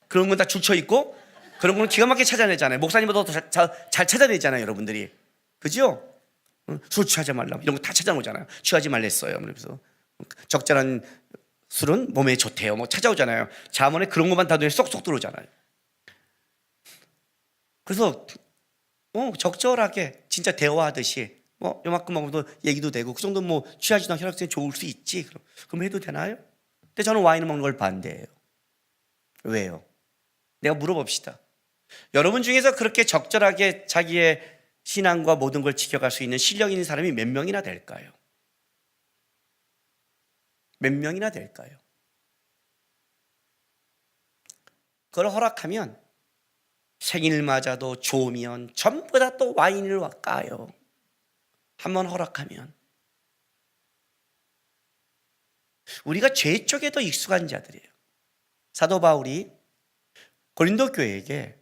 그런 건 다 줄쳐 있고 그런 건 기가 막히게 찾아내잖아요. 목사님보다 더 잘 찾아내잖아요. 여러분들이. 그죠? 술 취하지 말라 이런 거 다 찾아오잖아요. 취하지 말랬어요. 그래서 적절한 술은 몸에 좋대요. 뭐 찾아오잖아요. 잠언에 그런 것만 다 눈에 쏙쏙 들어오잖아요. 그래서 적절하게 진짜 대화하듯이 요만큼 먹어도 얘기도 되고 그 정도 취하지도 않고 혈액순환이 좋을 수 있지. 그럼 해도 되나요? 근데 저는 와인을 먹는 걸 반대해요. 왜요? 내가 물어봅시다. 여러분 중에서 그렇게 적절하게 자기의 신앙과 모든 걸 지켜갈 수 있는 실력 있는 사람이 몇 명이나 될까요? 몇 명이나 될까요? 그걸 허락하면 생일 맞아도 좋으면 전부 다 또 와인을 까요. 한번 허락하면. 우리가 죄 쪽에 더 익숙한 자들이에요. 사도 바울이 고린도 교회에게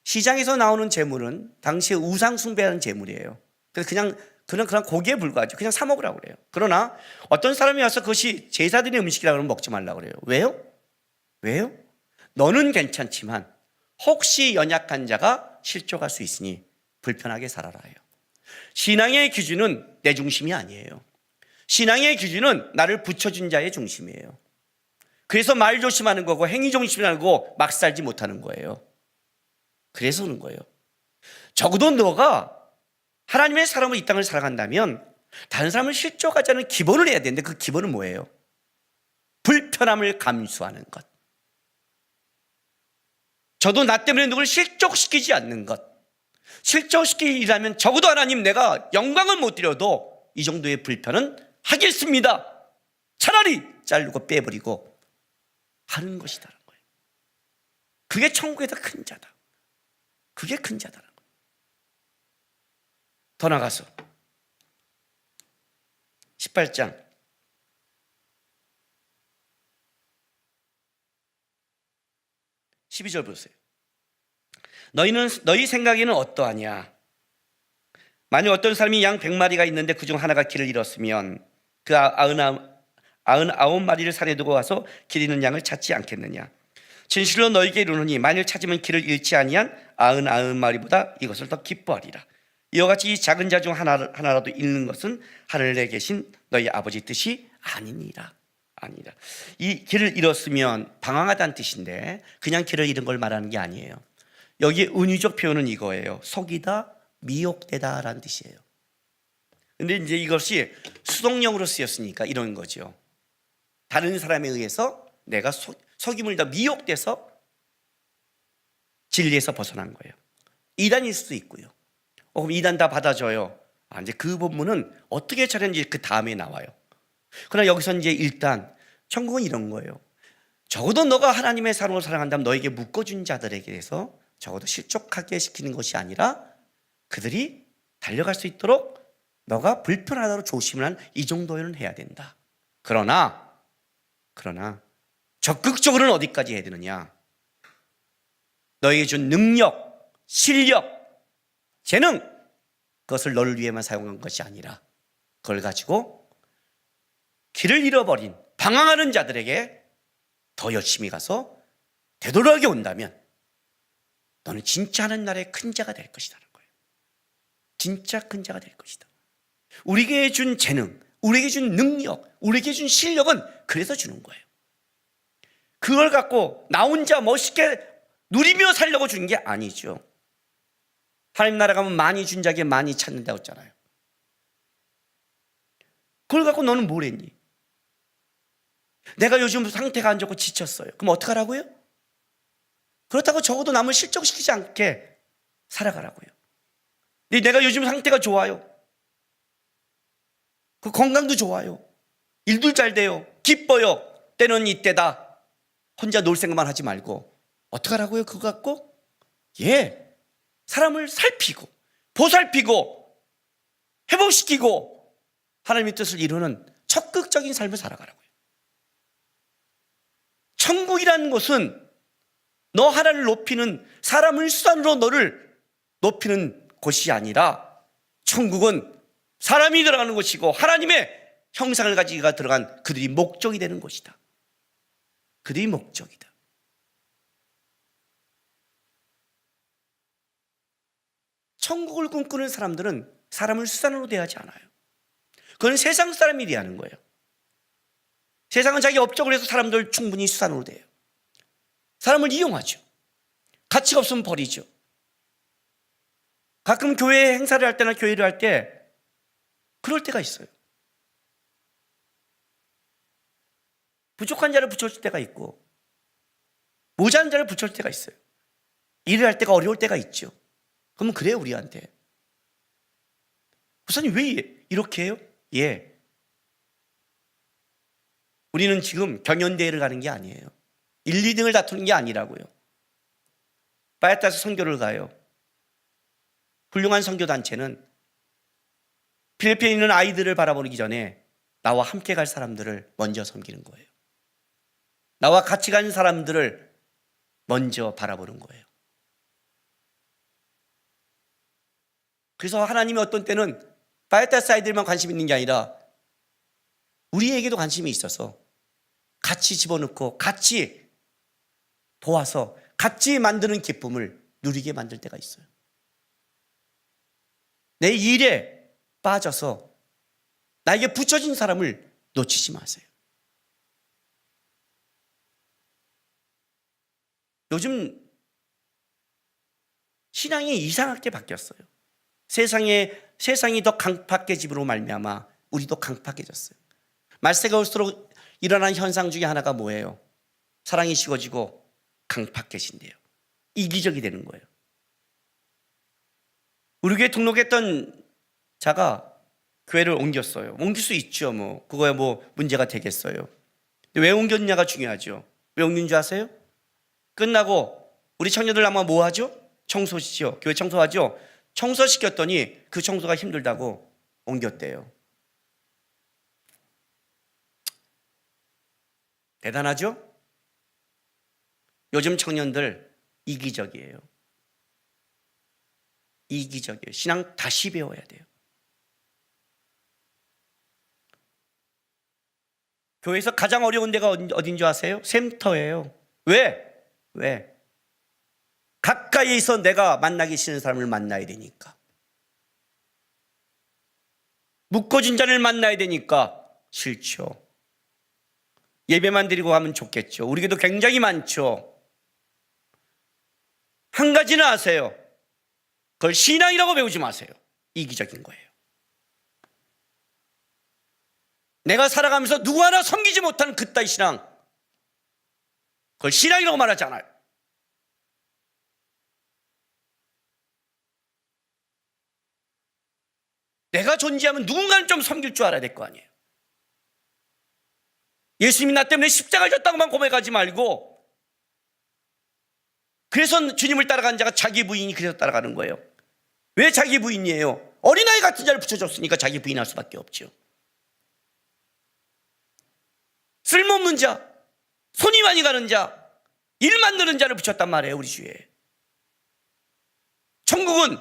시장에서 나오는 재물은 당시에 우상 숭배하는 재물이에요. 그래서 그냥 고기에 불과하죠. 그냥 사 먹으라고 그래요. 그러나 어떤 사람이 와서 그것이 제사드리는 음식이라고 하면 먹지 말라고 그래요. 왜요? 너는 괜찮지만 혹시 연약한 자가 실족할 수 있으니 불편하게 살아라요. 신앙의 기준은 내 중심이 아니에요. 신앙의 기준은 나를 붙여준 자의 중심이에요. 그래서 말 조심하는 거고 행위 조심하는 거고 막 살지 못하는 거예요. 그래서 그런 거예요. 적어도 너가 하나님의 사람으로 이 땅을 살아간다면 다른 사람을 실족하지 않은 기본을 해야 되는데 그 기본은 뭐예요? 불편함을 감수하는 것. 저도 나 때문에 누굴 실족시키지 않는 것. 실족시키려면 적어도 하나님 내가 영광을 못 드려도 이 정도의 불편은 하겠습니다. 차라리 자르고 빼버리고 하는 것이다라는 거예요. 그게 천국에서 큰 자다. 그게 큰 자다라는 거예요. 더 나가서 18장 12절 보세요. 너희 생각에는 어떠하냐? 만약 어떤 사람이 양 100마리가 있는데 그중 하나가 길을 잃었으면 그 99마리를 산에 두고 와서 길 잃는 양을 찾지 않겠느냐? 진실로 너희에게 이르노니 만일 찾으면 길을 잃지 아니한 99마리보다 이것을 더 기뻐하리라. 이와 같이 이 작은 자 중 하나라도 잃는 것은 하늘에 계신 너희 아버지 뜻이 아니니라. 이 길을 잃었으면 방황하다는 뜻인데 그냥 길을 잃은 걸 말하는 게 아니에요. 여기에 은유적 표현은 이거예요. 속이다, 미혹되다라는 뜻이에요. 근데 이제 이것이 수동형으로 쓰였으니까 이런 거죠. 다른 사람에 의해서 내가 속임을 다 미혹돼서 진리에서 벗어난 거예요. 이단일 수도 있고요. 그럼 이단 다 받아줘요. 이제 그 본문은 어떻게 처리했는지 그 다음에 나와요. 그러나 여기서 이제 일단 천국은 이런 거예요. 적어도 너가 하나님의 사랑으로 살아간다면 너에게 묶어준 자들에게 대해서 적어도 실족하게 시키는 것이 아니라 그들이 달려갈 수 있도록 너가 불편하다고 조심을 한 이 정도는 해야 된다. 그러나 적극적으로는 어디까지 해야 되느냐? 너에게 준 능력, 실력, 재능, 그것을 너를 위해만 사용한 것이 아니라 그걸 가지고 길을 잃어버린 방황하는 자들에게 더 열심히 가서 되돌아게 온다면 너는 진짜 하늘나라의 큰 자가 될 것이라는 거예요. 진짜 큰 자가 될 것이다. 우리에게 준 재능, 우리에게 준 능력, 우리에게 준 실력은 그래서 주는 거예요. 그걸 갖고 나 혼자 멋있게 누리며 살려고 주는 게 아니죠. 하나님 나라 가면 많이 준 자에게 많이 찾는다고 했잖아요. 그걸 갖고 너는 뭘 했니? 내가 요즘 상태가 안 좋고 지쳤어요. 그럼 어떡하라고요? 그렇다고 적어도 남을 실족시키지 않게 살아가라고요. 내가 요즘 상태가 좋아요. 그 건강도 좋아요. 일도 잘 돼요. 기뻐요. 때는 이때다. 혼자 놀 생각만 하지 말고 어떡하라고요? 그거 갖고? 사람을 살피고 보살피고 회복시키고 하나님의 뜻을 이루는 적극적인 삶을 살아가라고요. 천국이라는 것은 너 하나를 높이는 사람을 수단으로 너를 높이는 곳이 아니라 천국은 사람이 들어가는 곳이고 하나님의 형상을 가지고 들어간 그들이 목적이 되는 곳이다. 그들이 목적이다. 천국을 꿈꾸는 사람들은 사람을 수단으로 대하지 않아요. 그건 세상 사람이 대하는 거예요. 세상은 자기 업적을 해서 사람들 충분히 수단으로 대해요. 사람을 이용하죠. 가치가 없으면 버리죠. 가끔 교회 행사를 할 때나 교회를 할 때 그럴 때가 있어요. 부족한 자를 붙여줄 때가 있고 모자란 자를 붙여줄 때가 있어요. 일을 할 때가 어려울 때가 있죠. 그러면 그래요 우리한테. 목사님 왜 이렇게 해요? 우리는 지금 경연대회를 가는 게 아니에요. 1, 2등을 다투는 게 아니라고요. 바에타에서 선교를 가요. 훌륭한 선교단체는 필리핀에 있는 아이들을 바라보기 전에 나와 함께 갈 사람들을 먼저 섬기는 거예요. 나와 같이 간 사람들을 먼저 바라보는 거예요. 그래서 하나님이 어떤 때는 바에타스 아이들만 관심 있는 게 아니라 우리에게도 관심이 있어서 같이 집어넣고 같이 도와서 같이 만드는 기쁨을 누리게 만들 때가 있어요. 내 일에 빠져서 나에게 붙여진 사람을 놓치지 마세요. 요즘 신앙이 이상하게 바뀌었어요. 세상이 더 강팍해짐으로 말미암아 우리도 강팍해졌어요. 말세가 올수록 일어난 현상 중에 하나가 뭐예요? 사랑이 식어지고 강팍해진대요. 이기적이 되는 거예요. 우리 교회 등록했던 자가 교회를 옮겼어요. 옮길 수 있죠. 그거야 문제가 되겠어요. 근데 왜 옮겼냐가 중요하죠. 왜 옮긴 줄 아세요? 끝나고 우리 청년들 아마 뭐 하죠? 청소시죠. 교회 청소하죠. 청소시켰더니 그 청소가 힘들다고 옮겼대요. 대단하죠? 요즘 청년들 이기적이에요. 이기적이에요. 신앙 다시 배워야 돼요. 교회에서 가장 어려운 데가 어딘 줄 아세요? 샘터예요. 왜? 가까이에서 내가 만나기 싫은 사람을 만나야 되니까. 묶어진 자를 만나야 되니까 싫죠. 예배만 드리고 가면 좋겠죠. 우리 교회도 굉장히 많죠. 한 가지는 아세요. 그걸 신앙이라고 배우지 마세요. 이기적인 거예요. 내가 살아가면서 누구 하나 섬기지 못하는 그따위 신앙, 그걸 신앙이라고 말하지 않아요. 내가 존재하면 누군가는 좀 섬길 줄 알아야 될 거 아니에요. 예수님이 나 때문에 십자가를 졌다고만 고백하지 말고, 그래서 주님을 따라간 자가 자기 부인이 그래서 따라가는 거예요. 왜 자기 부인이에요? 어린아이 같은 자를 붙여줬으니까 자기 부인할 수밖에 없죠. 쓸모없는 자, 손이 많이 가는 자, 일 만드는 자를 붙였단 말이에요. 우리 주위에. 천국은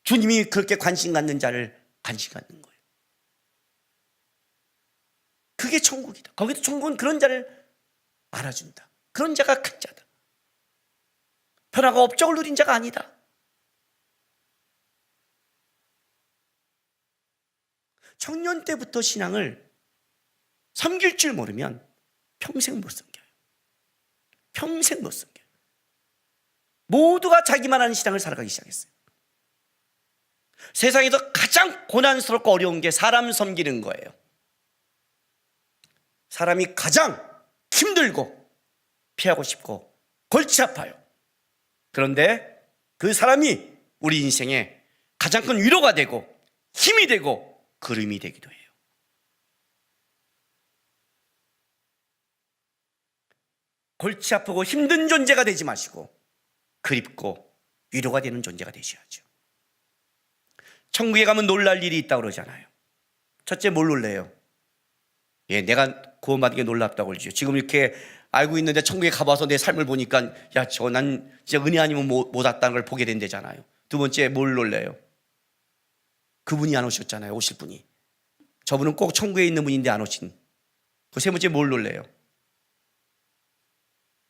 주님이 그렇게 관심 갖는 자를 관심 갖는 거예요. 그게 천국이다. 거기도 천국은 그런 자를 알아준다. 그런 자가 큰 자다. 변화가 업적을 누린 자가 아니다. 청년 때부터 신앙을 섬길 줄 모르면 평생 못 섬겨요. 평생 못 섬겨요. 모두가 자기만 하는 신앙을 살아가기 시작했어요. 세상에서 가장 고난스럽고 어려운 게 사람 섬기는 거예요. 사람이 가장 힘들고 피하고 싶고 골치 아파요. 그런데 그 사람이 우리 인생에 가장 큰 위로가 되고 힘이 되고 그림이 되기도 해요. 골치 아프고 힘든 존재가 되지 마시고 그립고 위로가 되는 존재가 되셔야죠. 천국에 가면 놀랄 일이 있다고 그러잖아요. 첫째, 뭘 놀래요? 내가 구원받은 게 놀랍다고 그러죠. 지금 이렇게 알고 있는데 천국에 가봐서 내 삶을 보니까 난 진짜 은혜 아니면 못 왔다는 걸 보게 된다잖아요. 두 번째, 뭘 놀래요? 그분이 안 오셨잖아요. 오실 분이. 저분은 꼭 천국에 있는 분인데 안 오신. 그 세 번째, 뭘 놀래요?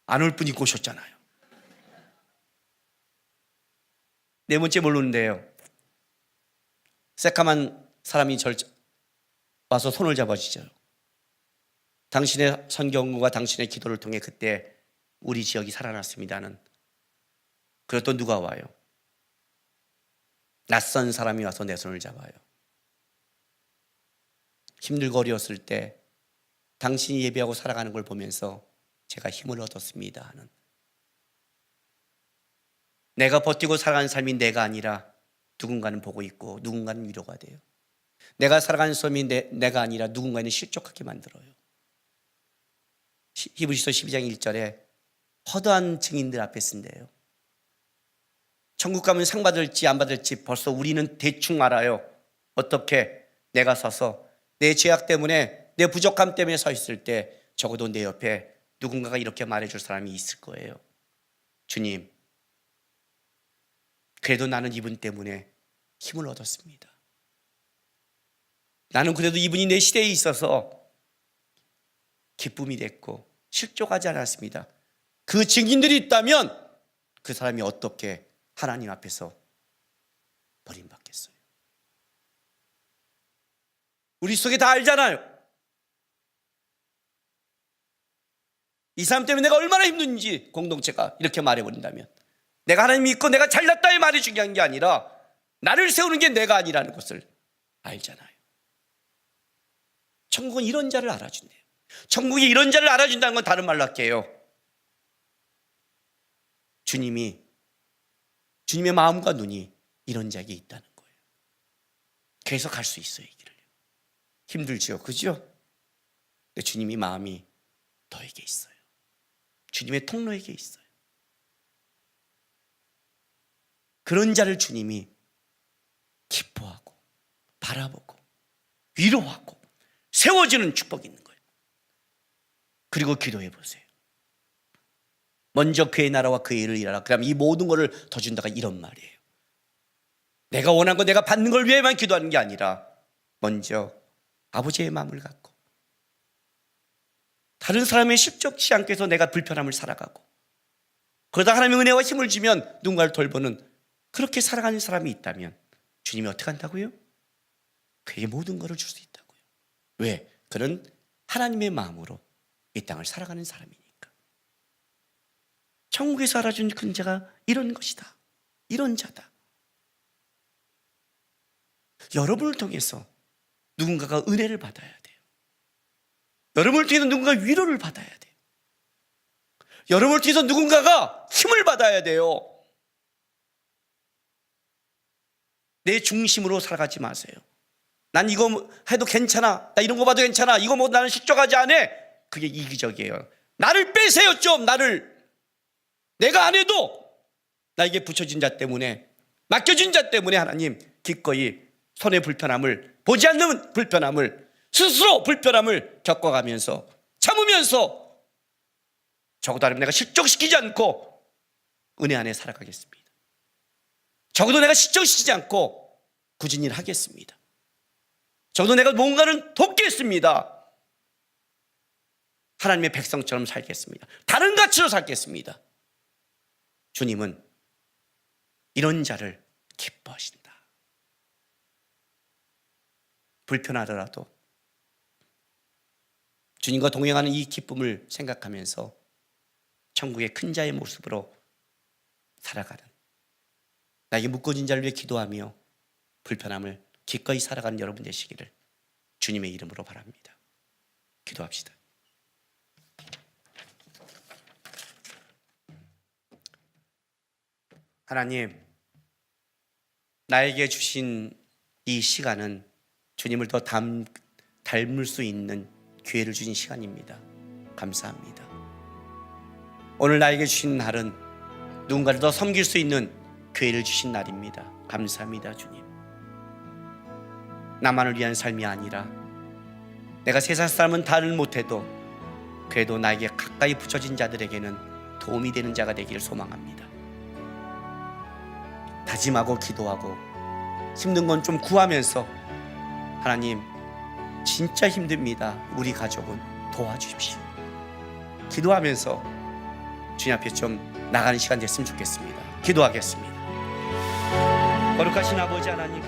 안 올 분이 오셨잖아요. 네 번째, 뭘 놀래요? 새까만 사람이 와서 손을 잡아주죠. 당신의 선경과 당신의 기도를 통해 그때 우리 지역이 살아났습니다는. 그리고 또 누가 와요? 낯선 사람이 와서 내 손을 잡아요. 힘들고 어려웠을 때 당신이 예배하고 살아가는 걸 보면서 제가 힘을 얻었습니다 하는. 내가 버티고 살아가는 삶이 내가 아니라 누군가는 보고 있고 누군가는 위로가 돼요. 내가 살아가는 삶이 내가 아니라 누군가는 실족하게 만들어요. 히브리서 12장 1절에 허다한 증인들 앞에 쓴대요. 천국 가면 상 받을지 안 받을지 벌써 우리는 대충 알아요. 어떻게? 내가 서서 내 죄악 때문에 내 부족함 때문에 서 있을 때 적어도 내 옆에 누군가가 이렇게 말해줄 사람이 있을 거예요. 주님, 그래도 나는 이분 때문에 힘을 얻었습니다. 나는 그래도 이분이 내 시대에 있어서 기쁨이 됐고 실족하지 않았습니다. 그 증인들이 있다면 그 사람이 어떻게 하나님 앞에서 버림받겠어요? 우리 속에 다 알잖아요. 이 사람 때문에 내가 얼마나 힘든지 공동체가 이렇게 말해버린다면, 내가 하나님 믿고 내가 잘났다의 말이 중요한 게 아니라 나를 세우는 게 내가 아니라는 것을 알잖아요. 천국은 이런 자를 알아준대요. 천국이 이런 자를 알아준다는 건 다른 말로 할게요. 주님의 마음과 눈이 이런 자에게 있다는 거예요. 그래서 갈 수 있어요. 이 길을. 힘들죠, 그죠? 근데 주님의 마음이 너에게 있어요. 주님의 통로에게 있어요. 그런 자를 주님이 기뻐하고 바라보고 위로하고 세워지는 축복이 있는 거예요. 그리고 기도해 보세요. 먼저 그의 나라와 그의 일을 일하라. 그다음 이 모든 것을 더 준다가 이런 말이에요. 내가 원한 거 내가 받는 걸 위해만 기도하는 게 아니라 먼저 아버지의 마음을 갖고 다른 사람의 실족치 않게 해서 내가 불편함을 살아가고, 그러다 하나님의 은혜와 힘을 주면 누군가를 돌보는 그렇게 살아가는 사람이 있다면 주님이 어떻게 한다고요? 그에게 모든 것을 줄 수 있다고요. 왜? 그는 하나님의 마음으로 이 땅을 살아가는 사람이니까. 천국에서 알아준 큰 자가 이런 것이다, 이런 자다. 여러분을 통해서 누군가가 은혜를 받아야 돼요. 여러분을 통해서 누군가 위로를 받아야 돼요. 여러분을 통해서 누군가가 힘을 받아야 돼요. 내 중심으로 살아가지 마세요. 난 이거 해도 괜찮아, 나 이런 거 봐도 괜찮아, 이거 뭐 나는 실족하지 않아. 그게 이기적이에요. 나를 빼세요. 좀 내가 안 해도 나에게 붙여진 자 때문에, 맡겨진 자 때문에 하나님 기꺼이 손의 불편함을, 보지 않는 불편함을, 스스로 불편함을 겪어가면서 참으면서 적어도 하나님 내가 실족시키지 않고 은혜 안에 살아가겠습니다. 적어도 내가 실족시키지 않고 굳은 일 하겠습니다. 적어도 내가 뭔가는 돕겠습니다. 하나님의 백성처럼 살겠습니다. 다른 가치로 살겠습니다. 주님은 이런 자를 기뻐하신다. 불편하더라도 주님과 동행하는 이 기쁨을 생각하면서 천국의 큰 자의 모습으로 살아가는, 나에게 묶어진 자를 위해 기도하며 불편함을 기꺼이 살아가는 여러분 되시기를 주님의 이름으로 바랍니다. 기도합시다. 하나님, 나에게 주신 이 시간은 주님을 더 닮을 수 있는 기회를 주신 시간입니다. 감사합니다. 오늘 나에게 주신 날은 누군가를 더 섬길 수 있는 기회를 주신 날입니다. 감사합니다. 주님, 나만을 위한 삶이 아니라 내가 세상 사람은 다를 못해도 그래도 나에게 가까이 붙여진 자들에게는 도움이 되는 자가 되기를 소망합니다. 다짐하고 기도하고 힘든 건 좀 구하면서, 하나님 진짜 힘듭니다, 우리 가족은 도와주십시오, 기도하면서 주님 앞에 좀 나가는 시간 됐으면 좋겠습니다. 기도하겠습니다. 거룩하신 아버지 하나님,